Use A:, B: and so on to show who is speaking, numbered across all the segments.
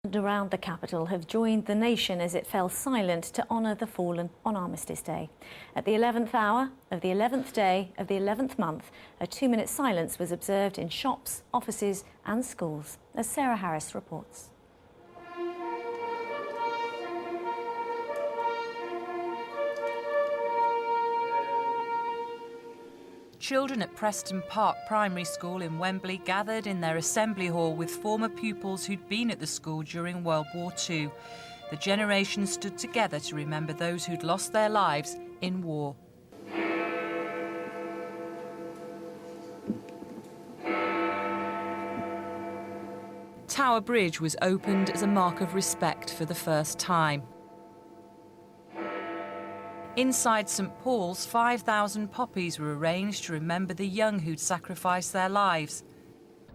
A: Around the capital have joined the nation as it fell silent to honour the fallen on Armistice Day. At the 11th hour of the 11th day of the 11th month, a 2-minute silence was observed in shops, offices and schools, as Sarah Harris reports.
B: Children at Preston Park Primary School in Wembley gathered in their assembly hall with former pupils who'd been at the school during World War II. The generation stood together to remember those who'd lost their lives in war. Tower Bridge was opened as a mark of respect for the first time. Inside St Paul's, 5,000 poppies were arranged to remember the young who'd sacrificed their lives.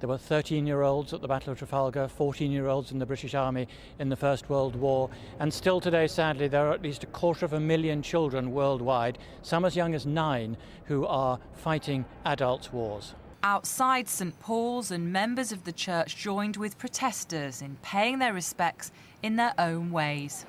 C: There were 13-year-olds at the Battle of Trafalgar, 14-year-olds in the British Army in the First World War, and still today, sadly, there are at least 250,000 children worldwide, some as young as 9, who are fighting adults' wars.
B: Outside St Paul's, and members of the church joined with protesters in paying their respects in their own ways.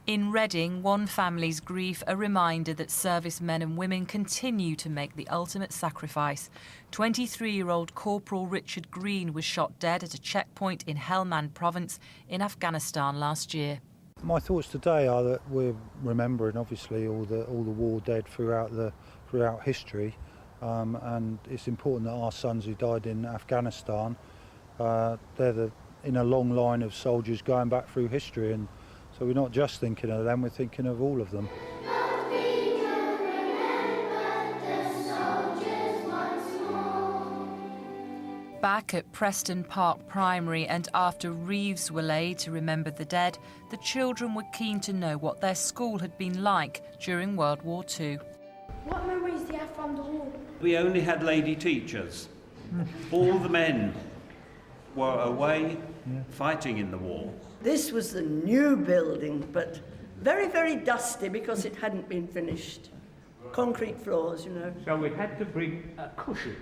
B: In Reading, one family's grief a reminder that servicemen and women continue to make the ultimate sacrifice. 23-year-old Corporal Richard Green was shot dead at a checkpoint in Helmand province in Afghanistan last year.
D: My thoughts today are that we're remembering, obviously, all the war dead throughout history, and it's important that our sons who died in Afghanistan, they're in a long line of soldiers going back through history, and so we're not just thinking of them, we're thinking of all of them.
B: Back at Preston Park Primary, and after wreaths were laid to remember the dead, the children were keen to know what their school had been like during World War II.
E: What memories do you have from the war?
F: We only had lady teachers. All the men were away fighting in the war.
G: This was a new building, but very, very dusty because it hadn't been finished. Concrete floors, you know.
H: So we had to bring a cushion.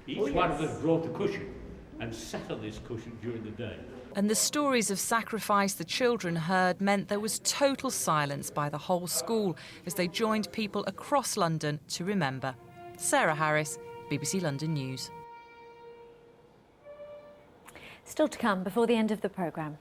H: Each one of us brought a cushion and sat on this cushion during the day.
B: And the stories of sacrifice the children heard meant there was total silence by the whole school as they joined people across London to remember. Sarah Harris, BBC London News.
A: Still to come before the end of the programme.